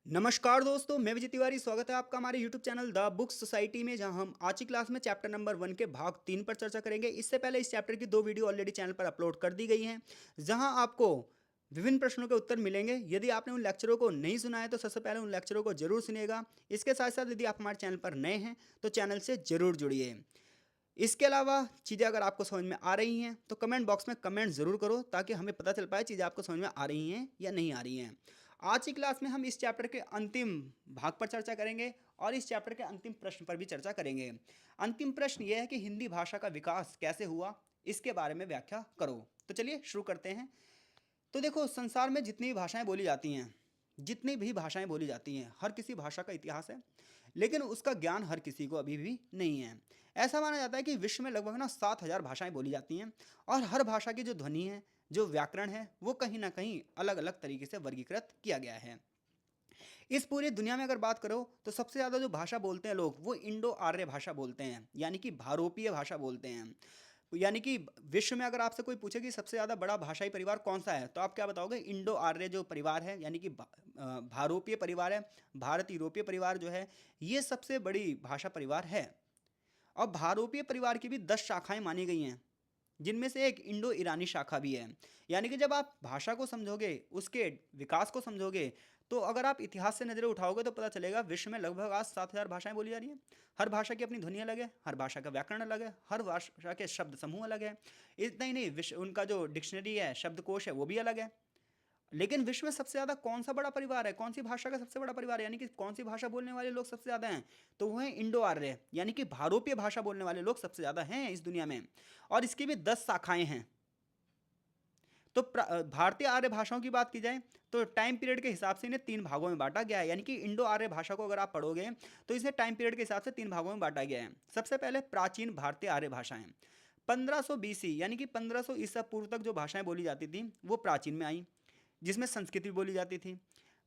नमस्कार दोस्तों, मैं विजय तिवारी। स्वागत है आपका हमारे YouTube channel the book society में, जहां हम आज की क्लास में चैप्टर नंबर 1 के भाग 3 पर चर्चा करेंगे। इससे पहले इस चैप्टर की 2 वीडियो ऑलरेडी चैनल पर अपलोड कर दी गई हैं, जहां आपको विभिन्न प्रश्नों के उत्तर मिलेंगे। यदि आपने उन लेक्चरों को नहीं सुना है तो सबसे पहले उन लेक्चरों को जरूर सुनिएगा। इसके साथ साथ यदि आप हमारे चैनल पर नए हैं तो चैनल से जरूर जुड़िए। इसके अलावा चीज़ें अगर आपको समझ में आ रही हैं तो कमेंट बॉक्स में कमेंट ज़रूर करो, ताकि हमें पता चल पाए चीज़ें आपको समझ में आ रही हैं या नहीं आ रही हैं। आज की क्लास में हम इस चैप्टर के अंतिम भाग पर चर्चा करेंगे और इस चैप्टर के अंतिम प्रश्न पर भी चर्चा करेंगे। अंतिम प्रश्न यह है कि हिंदी भाषा का विकास कैसे हुआ, इसके बारे में व्याख्या करो। तो चलिए शुरू करते हैं। तो देखो, संसार में जितनी भी भाषाएं बोली जाती हैं, जितनी भी भाषाएं बोली जाती हैं, हर किसी भाषा का इतिहास है, लेकिन उसका ज्ञान हर किसी को अभी भी नहीं है। ऐसा माना जाता है कि विश्व में लगभग ना 7,000 भाषाएं बोली जाती हैं, और हर भाषा की जो ध्वनि है, जो व्याकरण है, वो कहीं ना कहीं अलग अलग तरीके से वर्गीकृत किया गया है। इस पूरी दुनिया में अगर बात करो तो सबसे ज़्यादा जो भाषा बोलते हैं लोग, वो इंडो आर्य भाषा बोलते हैं, यानी कि भारोपीय भाषा बोलते हैं। यानी कि विश्व में अगर आपसे कोई पूछे कि सबसे ज़्यादा बड़ा भाषाई परिवार कौन सा है, तो आप क्या बताओगे? इंडो आर्य जो परिवार है, यानी कि भारोपीय परिवार है, भारत यूरोपीय परिवार जो है, ये सबसे बड़ी भाषा परिवार है। और भारोपीय परिवार की भी 10 शाखाएं मानी गई हैं, जिनमें से एक इंडो ईरानी शाखा भी है। यानी कि जब आप भाषा को समझोगे, उसके विकास को समझोगे, तो अगर आप इतिहास से नजरें उठाओगे तो पता चलेगा विश्व में लगभग आज 7,000 भाषाएं बोली जा रही हैं। हर भाषा की अपनी ध्वनि अलग है, हर भाषा का व्याकरण अलग है, हर भाषा के शब्द समूह अलग है। इतना ही नहीं, विश्व उनका जो डिक्शनरी है, शब्दकोश है, वो भी अलग है। लेकिन विश्व में सबसे ज़्यादा कौन सा बड़ा परिवार है, कौन सी भाषा का सबसे बड़ा परिवार है, यानी कि कौन सी भाषा बोलने वाले लोग सबसे ज़्यादा हैं? तो वो है इंडो आर्य, यानी कि भारोपीय भाषा बोलने वाले लोग सबसे ज़्यादा हैं इस दुनिया में। और इसकी भी 10 शाखाएं हैं। तो भारतीय आर्य भाषाओं की बात की जाए तो टाइम पीरियड के हिसाब से इन्हें 3 भागों में बांटा गया है। यानी कि इंडो आर्य भाषा को अगर आप पढ़ोगे तो इसे टाइम पीरियड के हिसाब से 3 भागों में बांटा गया है। सबसे पहले प्राचीन भारतीय आर्य भाषाएं 1500 बीसी, यानी कि 1500 ईसा पूर्व तक जो भाषाएं बोली जाती थी वो प्राचीन में आई, जिसमें संस्कृत भी बोली जाती थी।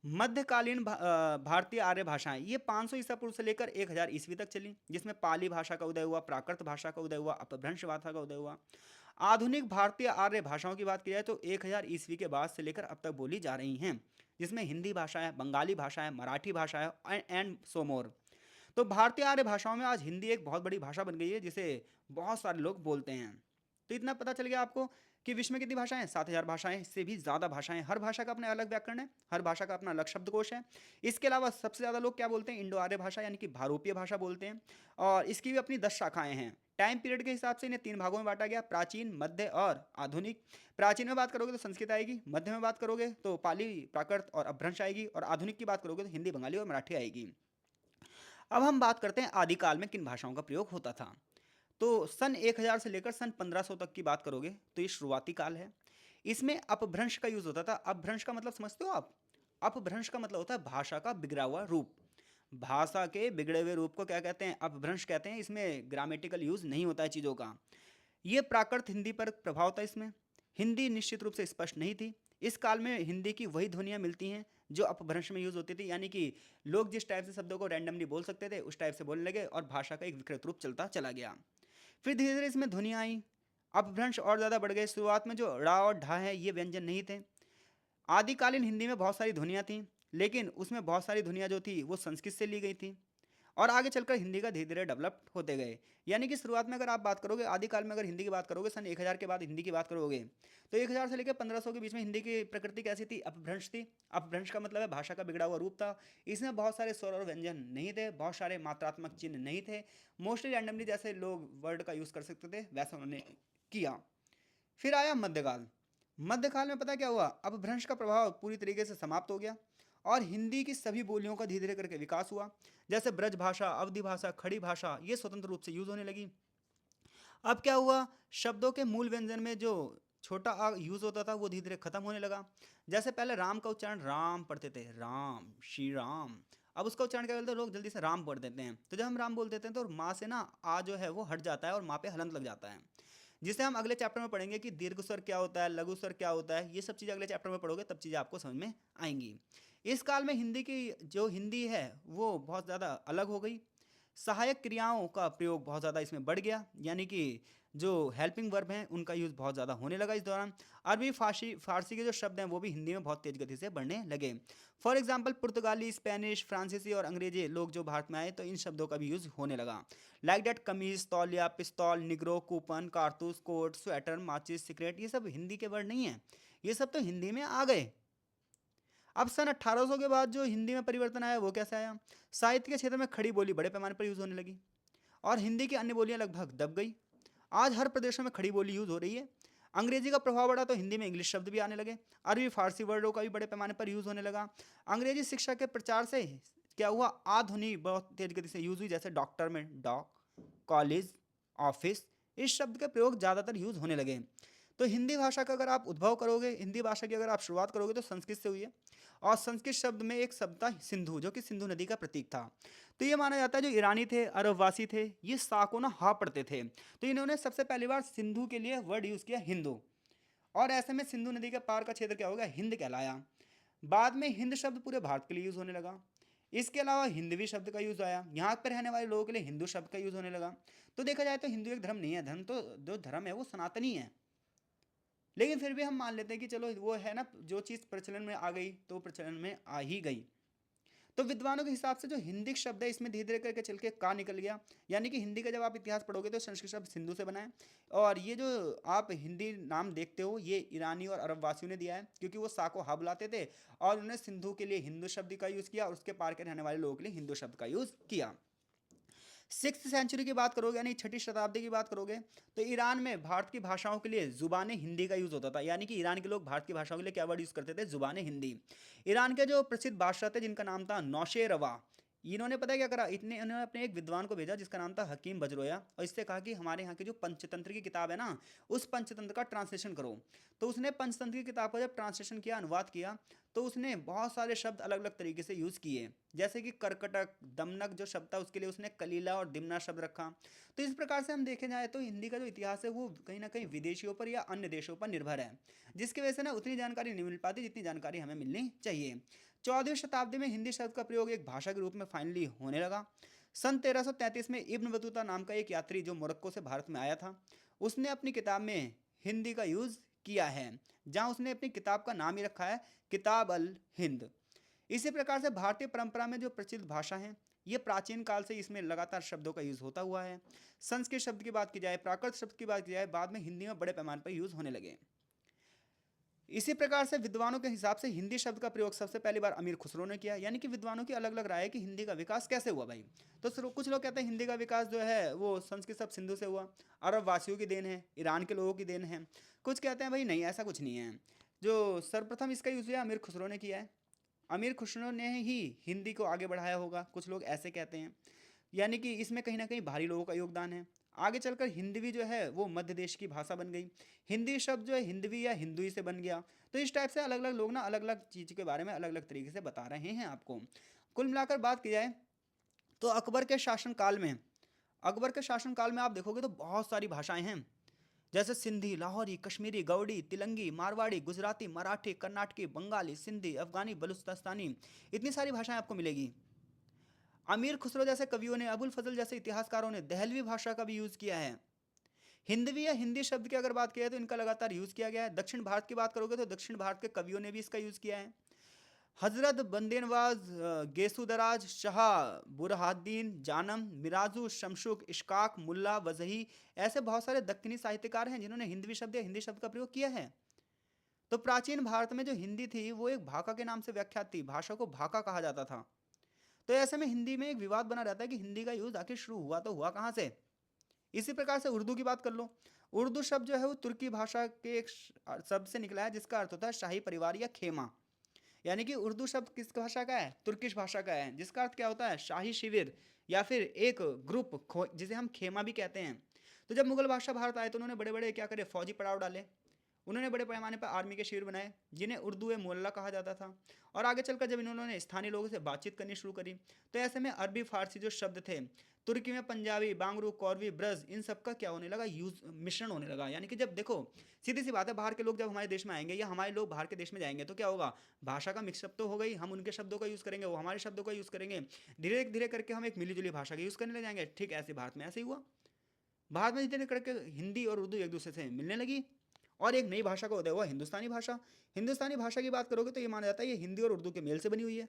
मध्यकालीन भारतीय आर्य भाषाएं ये 500 ईसा पूर्व से लेकर 1000 ईस्वी तक चली, जिसमें पाली भाषा का उदय हुआ, प्राकृत भाषा का उदय हुआ, अपभ्रंश भाषा का उदय हुआ। आधुनिक भारतीय आर्य भाषाओं की बात की जाए तो 1000 ईस्वी के बाद से लेकर अब तक बोली जा रही हैं, जिसमें हिंदी भाषा है, बंगाली भाषा है, मराठी भाषा है एंड सो मोर। तो भारतीय आर्य भाषाओं में आज हिंदी एक बहुत बड़ी भाषा बन गई है, जिसे बहुत सारे लोग बोलते हैं। तो इतना पता चल गया आपको कि विश्व में कितनी भाषाएं? 7,000 भाषाएं, इससे भी ज़्यादा भाषाएं। हर भाषा का अपना अलग व्याकरण है, हर भाषा का अपना अलग शब्दकोश है। इसके अलावा सबसे ज़्यादा लोग क्या बोलते हैं? इंडो आर्य भाषा, यानी कि भारोपीय भाषा बोलते हैं। और इसकी भी अपनी 10 शाखाएं हैं। टाइम पीरियड के हिसाब से इन्हें 3 भागों में बांटा गया: प्राचीन, मध्य और आधुनिक। प्राचीन में बात करोगे तो संस्कृत आएगी, मध्य में बात करोगे तो पाली, प्राकृत और अपभ्रंश आएगी, और आधुनिक की बात करोगे तो हिंदी, बंगाली और मराठी आएगी। अब हम बात करते हैं आदिकाल में किन भाषाओं का प्रयोग होता था। तो सन 1000 से लेकर सन 1500 तक की बात करोगे तो ये शुरुआती काल है। इसमें अपभ्रंश का यूज होता था। अपभ्रंश का मतलब समझते हो आप? अपभ्रंश का मतलब होता है भाषा का बिगड़ा हुआ रूप। भाषा के बिगड़े हुए रूप को क्या कहते हैं? अपभ्रंश कहते हैं। इसमें ग्रामेटिकल यूज नहीं होता है चीज़ों का। ये प्राकृत हिंदी पर प्रभाव था इसमें। हिंदी निश्चित रूप से स्पष्ट नहीं थी। इस काल में हिंदी की वही ध्वनियाँ मिलती हैं जो अपभ्रंश में यूज होती थी, यानी कि लोग जिस टाइप से शब्दों को रैंडमली बोल सकते थे उस टाइप से बोलने लगे, और भाषा का एक विकृत रूप चलता चला गया। फिर धीरे धीरे इसमें ध्वनियाँ आई, अपभ्रंश और ज़्यादा बढ़ गए। शुरुआत में जो ड़ा और ढा है ये व्यंजन नहीं थे। आदिकालीन हिंदी में बहुत सारी ध्वनियाँ थीं, लेकिन उसमें बहुत सारी ध्वनियाँ जो थी वो संस्कृत से ली गई थी, और आगे चलकर हिंदी का धीरे धीरे डेवलप होते गए। यानी कि शुरुआत में अगर आप बात करोगे, आदिकाल में अगर हिंदी की बात करोगे, सन 1000 के बाद हिंदी की बात करोगे, तो 1000 से लेकर 1500 के बीच में हिंदी की प्रकृति कैसी थी? अपभ्रंश थी। अपभ्रंश का मतलब है भाषा का बिगड़ा हुआ रूप था। इसमें बहुत सारे स्वर और व्यंजन नहीं थे, बहुत सारे मात्रात्मक चिन्ह नहीं थे। मोस्टली रैंडमली जैसे लोग वर्ड का यूज़ कर सकते थे वैसा उन्होंने किया। फिर आया मध्यकाल। मध्यकाल में पता क्या हुआ? अपभ्रंश का प्रभाव पूरी तरीके से समाप्त हो गया, और हिंदी की सभी बोलियों का धीरे धीरे करके विकास हुआ। जैसे ब्रज भाषा, अवधि भाषा, खड़ी भाषा, ये स्वतंत्र रूप से यूज होने लगी। अब क्या हुआ? शब्दों के मूल व्यंजन में जो छोटा आ यूज होता था वो धीरे धीरे खत्म होने लगा। जैसे पहले राम का उच्चारण राम पढ़ते थे, राम, श्री राम। अब उसका उच्चारण क्या करते हैं लोग? जल्दी से राम पढ़ देते हैं। तो जब हम राम बोल देते हैं तो माँ से ना आ जो है वो हट जाता है, और माँ पे हलंत लग जाता है, जिसे हम अगले चैप्टर में पढ़ेंगे कि दीर्घ स्वर क्या होता है, लघु स्वर क्या होता है। ये सब चीज़ें अगले चैप्टर में पढ़ोगे तब चीज़ें आपको समझ में आएंगी। इस काल में हिंदी की जो हिंदी है वो बहुत ज़्यादा अलग हो गई। सहायक क्रियाओं का प्रयोग बहुत ज़्यादा इसमें बढ़ गया, यानी कि जो हेल्पिंग वर्ब हैं उनका यूज़ बहुत ज़्यादा होने लगा इस दौरान। अरबी फारसी के जो शब्द हैं वो भी हिंदी में बहुत तेज गति से बढ़ने लगे। फॉर एग्जाम्पल पुर्तगाली, स्पेनिश, फ्रांसीसी और अंग्रेजी लोग जो भारत में आए तो इन शब्दों का भी यूज़ होने लगा। लाइक डेट कमीज, तौलिया, पिस्तौल, निग्रो, कूपन, कारतूस, कोट, स्वेटर, माचिस, सिगरेट, ये सब हिंदी के वर्ड नहीं है, ये सब तो हिंदी में आ गए। अब सन 1800 के बाद जो हिंदी में परिवर्तन आया वो कैसे आया? साहित्य के क्षेत्र में खड़ी बोली बड़े पैमाने पर यूज होने लगी और हिंदी की अन्य बोलियां लगभग दब गई। आज हर प्रदेशों में खड़ी बोली यूज हो रही है। अंग्रेजी का प्रभाव बढ़ा तो हिंदी में इंग्लिश शब्द भी आने लगे। अरबी फारसी वर्डों का भी बड़े पैमाने पर यूज होने लगा। अंग्रेजी शिक्षा के प्रचार से क्या हुआ? आधुनिक बहुत तेज गति से यूज हुई, जैसे डॉक्टर में डॉक, कॉलेज, ऑफिस, इस शब्द के प्रयोग ज़्यादातर यूज होने लगे। तो हिंदी भाषा का अगर आप उद्भव करोगे, हिंदी भाषा की अगर आप शुरुआत करोगे तो संस्कृत से हुई है। और संस्कृत शब्द में एक शब्द था सिंधु, जो कि सिंधु नदी का प्रतीक था। तो ये माना जाता है जो ईरानी थे, अरबवासी थे, ये सा को ना हा पढ़ते थे, तो इन्होंने सबसे पहली बार सिंधु के लिए वर्ड यूज किया हिंदू। और ऐसे में सिंधु नदी के पार का क्षेत्र क्या होगा? हिंद कहलाया। बाद में हिंद शब्द पूरे भारत के लिए यूज होने लगा। इसके अलावा हिंदवी शब्द का यूज आया, यहाँ पर रहने वाले लोगों के लिए हिंदू शब्द का यूज होने लगा। तो देखा जाए तो हिंदू एक धर्म नहीं है, धर्म तो जो धर्म है वो सनातनी है। लेकिन फिर भी हम मान लेते हैं कि चलो वो है ना, जो चीज़ प्रचलन में आ गई तो प्रचलन में आ ही गई। तो विद्वानों के हिसाब से जो हिंदी शब्द है इसमें धीरे धीरे करके चल के का निकल गया, यानी कि हिंदी का जब आप इतिहास पढ़ोगे तो संस्कृत शब्द सिंधु से बना है। और ये जो आप हिंदी नाम देखते हो ये ईरानी और अरब वासियों ने दिया है, क्योंकि वो सा को हा बुलाते थे और उन्होंने सिंधु के लिए हिंदू शब्द का यूज़ किया और उसके पार के रहने वाले लोगों के लिए हिंदू शब्द का यूज़ किया। 6th सेंचुरी की बात करोगे, यानी 6ठी शताब्दी की बात करोगे, तो ईरान में भारत की भाषाओं के लिए जुबान हिंदी का यूज़ होता था, यानी कि ईरान के लोग भारत की भाषाओं के लिए क्या वर्ड यूज़ करते थे? जुबान हिंदी। ईरान के जो प्रसिद्ध बादशाह थे जिनका नाम था नौशेरवा, इन्होंने पता है क्या करा? इन्होंने अपने एक विद्वान को भेजा जिसका नाम था हकीम बजरोया, और इससे कहा कि हमारे यहाँ की जो पंचतंत्र की किताब है ना, उस पंचतंत्र का ट्रांसलेशन करो। तो उसने पंचतंत्र की किताब का जब ट्रांसलेशन किया, अनुवाद किया, तो उसने बहुत सारे शब्द अलग अलग तरीके से यूज़ किए, जैसे कि कर्कटक, दमनक जो शब्द था उसके लिए उसने कलीला और दिमना शब्द रखा। तो इस प्रकार से हम देखे जाए तो हिंदी का जो इतिहास है वो कहीं ना कहीं विदेशियों पर या अन्य देशों पर निर्भर है, जिसकी वजह से ना उतनी जानकारी नहीं मिल पाती जितनी जानकारी हमें मिलनी चाहिए। 14वीं शताब्दी में हिंदी शब्द का प्रयोग एक भाषा के रूप में फाइनली होने लगा। सन 1333 में इब्न बतूता नाम का एक यात्री जो मोरक्को से भारत में आया था, उसने अपनी किताब में हिंदी का यूज़ किया है, जहाँ उसने अपनी किताब का नाम ही रखा है किताब अल हिंद। इसी प्रकार से भारतीय परंपरा में जो प्रचलित भाषा है ये प्राचीन काल से इसमें लगातार शब्दों का यूज़ होता हुआ है। संस्कृत शब्द की बात की जाए, प्राकृत शब्द की बात की जाए, बाद में हिंदी में बड़े पैमाने पर यूज़ होने लगे। इसी प्रकार से विद्वानों के हिसाब से हिंदी शब्द का प्रयोग सबसे पहली बार अमीर खुसरो ने किया, यानी कि विद्वानों की अलग अलग राय है कि हिंदी का विकास कैसे हुआ भाई। तो कुछ लोग कहते हैं हिंदी का विकास जो है वो संस्कृत शब्द सिंधु से हुआ, अरब वासियों की देन है, ईरान के लोगों की देन है। कुछ कहते हैं भाई नहीं, ऐसा कुछ नहीं है, जो सर्वप्रथम इसका यूज़ है अमीर खुसरो ने किया है, अमीर खुसरो ने ही हिंदी को आगे बढ़ाया होगा, कुछ लोग ऐसे कहते हैं। यानी कि इसमें कहीं ना कहीं भारी लोगों का योगदान है। आगे चलकर हिंदवी जो है वो मध्य देश की भाषा बन गई, हिंदी शब्द जो है हिंदवी या हिंदुई से बन गया। तो इस टाइप से अलग अलग लोग ना अलग अलग चीज़ के बारे में अलग अलग तरीके से बता रहे हैं आपको। कुल मिलाकर बात की जाए तो अकबर के शासनकाल में आप देखोगे तो बहुत सारी भाषाएं हैं, जैसे सिंधी, लाहौरी, कश्मीरी, गौड़ी, तिलंगी, मारवाड़ी, गुजराती, मराठी, कर्नाटकी, बंगाली, सिंधी, अफगानी, बलूचिस्तानी, इतनी सारी भाषाएं आपको मिलेगी। अमीर खुसरो जैसे कवियों ने, अबुल फजल जैसे इतिहासकारों ने दहलवी भाषा का भी यूज़ किया है। हिंदवी या हिंदी शब्द की अगर बात किया तो इनका लगातार यूज़ किया गया है। दक्षिण भारत की बात करोगे तो दक्षिण भारत के कवियों ने भी इसका यूज़ किया है। हजरत बंदेनवाज, गेसुदराज, शाह बुरहाद्दीन, जानम, मिराजू, शमशुक, इश्काक, मुल्ला, वजही, ऐसे बहुत सारे दक्कनी साहित्यकार हैं जिन्होंने हिंदवी शब्द या हिंदी शब्द का प्रयोग किया है। तो प्राचीन भारत में जो हिंदी थी वो एक भाका के नाम से व्याख्यात थी, भाषा को भाका कहा जाता था। तो ऐसे में हिंदी में एक विवाद बना रहता है कि हिंदी का यूज़ आखिर शुरू हुआ तो हुआ कहाँ से। इसी प्रकार से उर्दू की बात कर लो। उर्दू शब्द जो है वो तुर्की भाषा के एक शब्द से निकला है जिसका अर्थ होता है शाही परिवार या खेमा। यानी कि उर्दू शब्द किस भाषा का है? तुर्किश भाषा का है, जिसका अर्थ क्या होता है? शाही शिविर या फिर एक ग्रुप, जिसे हम खेमा भी कहते हैं। तो जब मुगल बादशाह भारत आए तो उन्होंने बड़े बड़े क्या करे, फौजी पड़ाव डाले उन्होंने बड़े पैमाने पर आर्मी के शिविर बनाए जिन्हें उर्दू ए मोहल्ला कहा जाता था। और आगे चलकर जब इन्होंने स्थानीय लोगों से बातचीत करनी शुरू करी तो ऐसे में अरबी फारसी जो शब्द थे, तुर्की में पंजाबी, बांगरू, कौरवी, ब्रज, इन सब का क्या होने लगा, यूज मिश्रण होने लगा। यानी कि जब देखो, सीधी सी बात है, बाहर के लोग जब हमारे देश में आएंगे या हमारे लोग बाहर के देश में जाएंगे तो क्या होगा, भाषा का मिक्सअप तो हो गई, हम उनके शब्दों का यूज़ करेंगे, वो हमारे शब्दों का यूज़ करेंगे, धीरे धीरे करके हम एक मिली जुली भाषा का यूज़ करने लग जाएंगे। ठीक ऐसे भारत में ऐसे ही हुआ। भारत में धीरे करके हिंदी और उर्दू एक दूसरे से मिलने लगी और एक नई भाषा का उदय हुआ, हिंदुस्तानी भाषा। हिंदुस्तानी भाषा की बात करोगे तो ये माना जाता है ये हिंदी और उर्दू के मेल से बनी हुई है,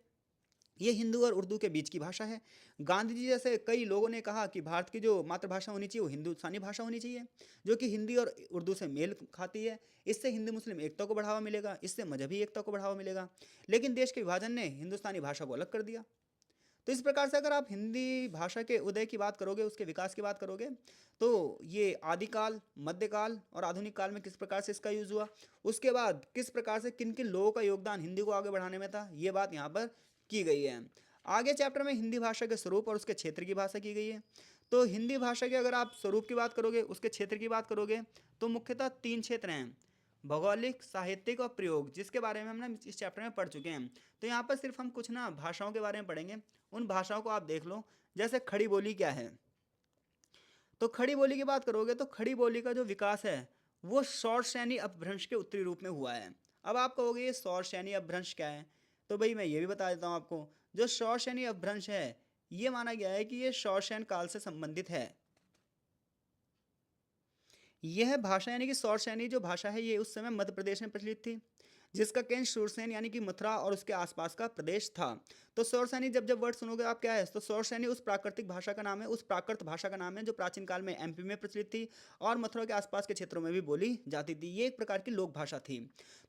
ये हिंदू और उर्दू के बीच की भाषा है। गांधी जी जैसे कई लोगों ने कहा कि भारत की जो मातृभाषा होनी चाहिए वो हिंदुस्तानी भाषा होनी चाहिए, जो कि हिंदी और उर्दू से मेल खाती है। इससे हिंदू मुस्लिम एकता को बढ़ावा मिलेगा, इससे मजहबी एकता को बढ़ावा मिलेगा। लेकिन देश के विभाजन ने हिंदुस्तानी भाषा को अलग कर दिया। तो इस प्रकार से अगर आप हिंदी भाषा के उदय की बात करोगे, उसके विकास की बात करोगे, तो ये आदिकाल, मध्यकाल और आधुनिक काल में किस प्रकार से इसका यूज़ हुआ, उसके बाद किस प्रकार से किन किन लोगों का योगदान हिंदी को आगे बढ़ाने में था, ये बात यहाँ पर की गई है। आगे चैप्टर में हिंदी भाषा के स्वरूप और उसके क्षेत्र की भाषा की गई है। तो हिंदी भाषा के अगर आप स्वरूप की बात करोगे, उसके क्षेत्र की बात करोगे, तो मुख्यतः 3 क्षेत्र हैं, भौगोलिक, साहित्यिक और प्रयोग, जिसके बारे में हमने इस चैप्टर में पढ़ चुके हैं। तो यहाँ पर सिर्फ हम कुछ ना भाषाओं के बारे में पढ़ेंगे, उन भाषाओं को आप देख लो। जैसे खड़ी बोली क्या है, तो खड़ी बोली की बात करोगे तो खड़ी बोली का जो विकास है वो सौर सैनी अपभ्रंश के उत्तरी रूप में हुआ है। अब आप कहोगे ये सौर सैनी अपभ्रंश क्या है, तो भाई मैं ये भी बता देता हूँ आपको। जो सौर सैनी अपभ्रंश है ये माना गया है कि ये सौरसैन काल से संबंधित है। यह भाषा यानी कि सौरसैनी जो भाषा है ये उस समय मध्य प्रदेश में प्रचलित थी, जिसका केंद्र सूरसेन यानी कि मथुरा और उसके आसपास का प्रदेश था। तो सौरसैनी जब जब वर्ड सुनोगे आप क्या है, तो सौरसैनी उस प्राकृतिक भाषा का नाम है, उस प्राकृत भाषा का नाम है जो प्राचीन काल में एमपी में प्रचलित थी और मथुरा के आसपास के क्षेत्रों में भी बोली जाती थी। ये एक प्रकार की लोक भाषा थी।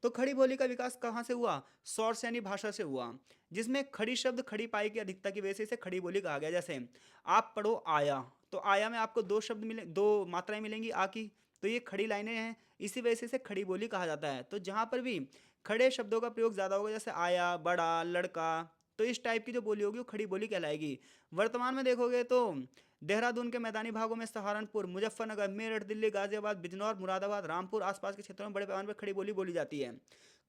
तो खड़ी बोली का विकास कहाँ से हुआ, सौरसैनी भाषा से हुआ, जिसमें खड़ी शब्द खड़ी पाई की अधिकता की वजह से इसे खड़ी बोली कहा गया। जैसे आप पढ़ो आया, तो आया में आपको दो शब्द मिले, दो मात्राएं मिलेंगी आ की, तो ये खड़ी लाइनें हैं, इसी वजह से इसे खड़ी बोली कहा जाता है। तो जहाँ पर भी खड़े शब्दों का प्रयोग ज़्यादा होगा, जैसे आया, बड़ा, लड़का, तो इस टाइप की जो बोली होगी वो खड़ी बोली कहलाएगी। वर्तमान में देखोगे तो देहरादून के मैदानी भागों में सहारनपुर, मुजफ्फरनगर, मेरठ, दिल्ली, गाजियाबाद, बिजनौर, मुरादाबाद, रामपुर आसपास के क्षेत्रों में बड़े पैमाने पर खड़ी बोली बोली जाती है।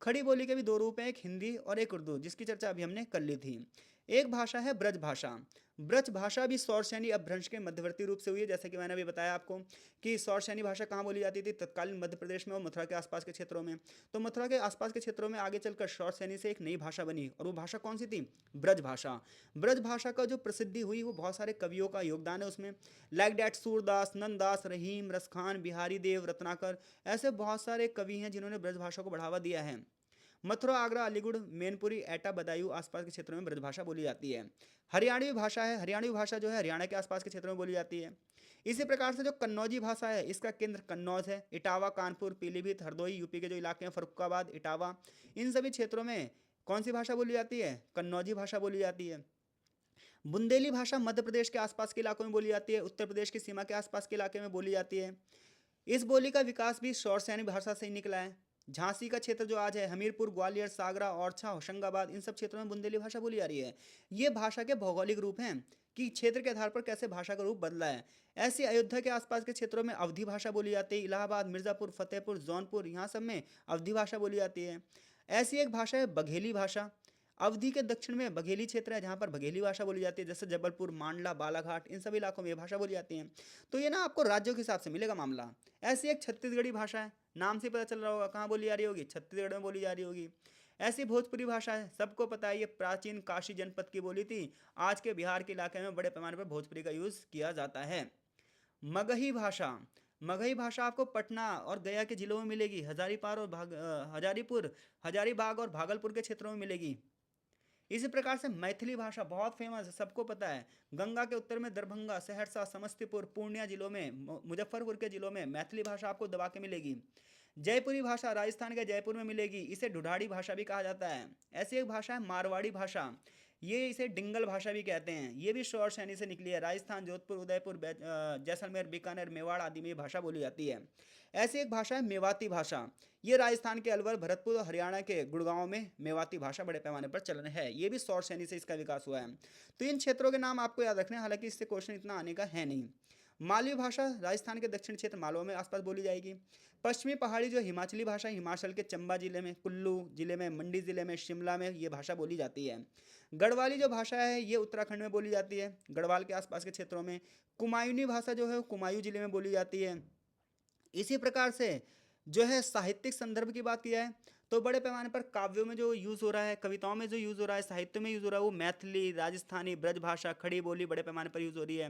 खड़ी बोली के भी दो रूप हैं, एक हिंदी और एक उर्दू, जिसकी चर्चा अभी हमने कर ली थी। एक भाषा है ब्रज भाषा। ब्रज भाषा भी सौरसैनी अपभ्रंश के मध्यवर्ती रूप से हुई है, जैसे कि मैंने अभी बताया आपको कि सौरसैनी भाषा कहाँ बोली जाती थी, तत्कालीन मध्य प्रदेश में और मथुरा के आसपास के क्षेत्रों में। तो मथुरा के आसपास के क्षेत्रों में आगे चलकर सौरसैनी से एक नई भाषा बनी, और वो भाषा कौन सी थी, ब्रज भाषा। ब्रज भाषा का जो प्रसिद्धि हुई वो बहुत सारे कवियों का योगदान है उसमें, लाइक डैट सूरदास, नंददास, रहीम, रसखान, बिहारी देव, रत्नाकर, ऐसे बहुत सारे कवि हैं जिन्होंने ब्रज भाषा को बढ़ावा दिया है। मथुरा, आगरा, अलीगढ़, मैनपुरी, एटा, बदायूं आसपास के क्षेत्रों में ब्रजभाषा बोली जाती है। हरियाणवी भाषा है, हरियाणवी भाषा जो है हरियाणा के आसपास के क्षेत्रों में बोली जाती है। इसी प्रकार से जो कन्नौजी भाषा है इसका केंद्र कन्नौज है। इटावा, कानपुर, पीलीभीत, हरदोई, यूपी के जो इलाके हैं, फरुखाबाद, इटावा, इन सभी क्षेत्रों में कौन सी भाषा बोली जाती है, कन्नौजी भाषा बोली जाती है। बुंदेली भाषा मध्य प्रदेश के आसपास के इलाकों में बोली जाती है, उत्तर प्रदेश की सीमा के आसपास के इलाके में बोली जाती है। इस बोली का विकास भी सौरसैनी भाषा से ही निकला है। झांसी का क्षेत्र जो आज है, हमीरपुर, ग्वालियर, सागरा, ओरछा, होशंगाबाद, इन सब क्षेत्रों में बुंदेली भाषा बोली जा रही है। ये भाषा के भौगोलिक रूप हैं कि क्षेत्र के आधार पर कैसे भाषा का रूप बदला है। ऐसे अयोध्या के आसपास के क्षेत्रों में अवधी भाषा बोली जाती है, इलाहाबाद, मिर्ज़ापुर, फतेहपुर, जौनपुर, यहाँ सब में अवधी भाषा बोली जाती है। ऐसी एक भाषा है बघेली भाषा। अवधि के दक्षिण में बघेली क्षेत्र है जहाँ पर बघेली भाषा बोली जाती है, जैसे जबलपुर, मांडला, बालाघाट, इन सभी इलाकों में ये भाषा बोली जाती है। तो ये ना आपको राज्यों के हिसाब से मिलेगा मामला। ऐसी एक छत्तीसगढ़ी भाषा है, नाम से पता चल रहा होगा कहाँ बोली जा रही होगी, छत्तीसगढ़ में बोली जा रही होगी। ऐसी भोजपुरी भाषा है, सबको पता है ये प्राचीन काशी जनपद की बोली थी, आज के बिहार के इलाके में बड़े पैमाने पर भोजपुरी का यूज़ किया जाता है। मगही भाषा, मगही भाषा आपको पटना और गया के जिलों में मिलेगी, हजारीपुर, हजारीबाग और भागलपुर के क्षेत्रों में मिलेगी। इसी प्रकार से मैथिली भाषा बहुत फेमस है, सबको पता है, गंगा के उत्तर में दरभंगा, सहरसा, समस्तीपुर, पूर्णिया जिलों में, मुजफ्फरपुर के जिलों में मैथिली भाषा आपको दबा के मिलेगी। जयपुरी भाषा राजस्थान के जयपुर में मिलेगी, इसे ढूढ़ाड़ी भाषा भी कहा जाता है। ऐसी एक भाषा है मारवाड़ी भाषा, ये इसे डिंगल भाषा भी कहते हैं, ये भी शौर सैनी से निकली है। राजस्थान, जोधपुर, उदयपुर, जैसलमेर, बीकानेर, मेवाड़ आदि में ये भाषा बोली जाती है। ऐसी एक भाषा है मेवाती भाषा, ये राजस्थान के अलवर, भरतपुर और हरियाणा के गुड़गांव में मेवाती भाषा बड़े पैमाने पर चलन है, ये भी शौर सैनी से इसका विकास हुआ है। तो इन क्षेत्रों के नाम आपको याद रखने हैं, हालांकि इससे क्वेश्चन इतना आने का है नहीं। मालवी भाषा राजस्थान के दक्षिण क्षेत्र मालवा में आसपास बोली जाएगी। पश्चिमी पहाड़ी जो हिमाचली भाषा है, हिमाचल के चंबा जिले में, कुल्लू जिले में, मंडी जिले में, शिमला में ये भाषा बोली जाती है। गढ़वाली जो भाषा है ये उत्तराखंड में बोली जाती है, गढ़वाल के आसपास के क्षेत्रों में। कुमायूनी भाषा जो है वो कुमायूं जिले में बोली जाती है। इसी प्रकार से जो है साहित्यिक संदर्भ की बात की जाए तो बड़े पैमाने पर काव्यों में जो यूज़ हो रहा है, कविताओं में जो यूज़ हो रहा है, साहित्य में यूज़ हो रहा है वो मैथिली, राजस्थानी, ब्रज भाषा, खड़ी बोली बड़े पैमाने पर यूज़ हो रही है।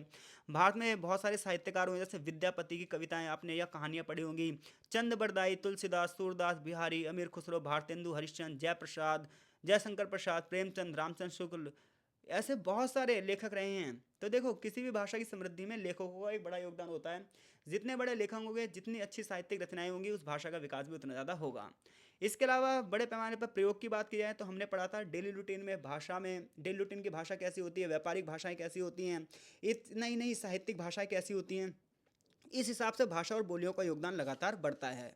भारत में बहुत सारे साहित्यकार हुए जैसे विद्यापति की कविताएं आपने या कहानियां पढ़ी होंगी, चंद बरदाई, तुलसीदास, सूरदास, बिहारी, अमीर खुसरो, भारतेंदु हरिश्चंद्र, जयप्रसाद, जयशंकर प्रसाद, प्रेमचंद, रामचंद्र शुक्ल, ऐसे बहुत सारे लेखक रहे हैं। तो देखो किसी भी भाषा की समृद्धि में लेखकों का एक बड़ा योगदान होता है। जितने बड़े लेखक होंगे, जितनी अच्छी साहित्यिक रचनाएं होंगी, उस भाषा का विकास भी उतना ज़्यादा होगा। इसके अलावा बड़े पैमाने पर प्रयोग की बात की जाए तो हमने पढ़ा था डेली रूटीन में, भाषा में डेली रूटीन की भाषा कैसी होती है, व्यापारिक भाषाएं कैसी होती हैं, इतना ही नहीं साहित्यिक भाषाएं कैसी होती हैं। इस हिसाब से भाषा और बोलियों का योगदान लगातार बढ़ता है।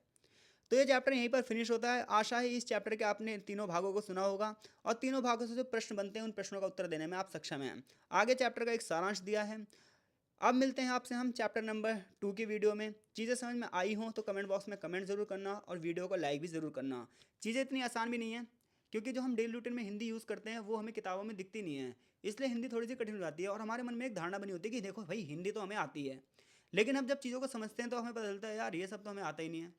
तो ये चैप्टर यहीं पर फिनिश होता है। आशा है इस चैप्टर के आपने तीनों भागों को सुना होगा और तीनों भागों से जो प्रश्न बनते हैं उन प्रश्नों का उत्तर देने में आप सक्षम हैं। आगे चैप्टर का एक सारांश दिया है। अब मिलते हैं आपसे हम चैप्टर नंबर 2 की वीडियो में। चीज़ें समझ में आई हों तो कमेंट बॉक्स में कमेंट ज़रूर करना और वीडियो को लाइक भी ज़रूर करना। चीज़ें इतनी आसान भी नहीं है, क्योंकि जो हम डेली रूटीन में हिंदी यूज़ करते हैं वो हमें किताबों में दिखती नहीं है, इसलिए हिंदी थोड़ी सी कठिन हो जाती है और हमारे मन में एक धारणा बनी होती है कि देखो भाई हिंदी तो हमें आती है, लेकिन हम जब चीज़ों को समझते हैं तो हमें पता चलता है यार ये सब तो हमें आता ही नहीं है।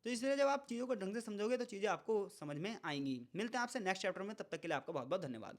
तो इसलिए जब आप चीज़ों को ढंग से समझोगे तो चीज़ें आपको समझ में आएंगी। मिलते हैं आपसे नेक्स्ट चैप्टर में, तब तक के लिए आपका बहुत बहुत धन्यवाद।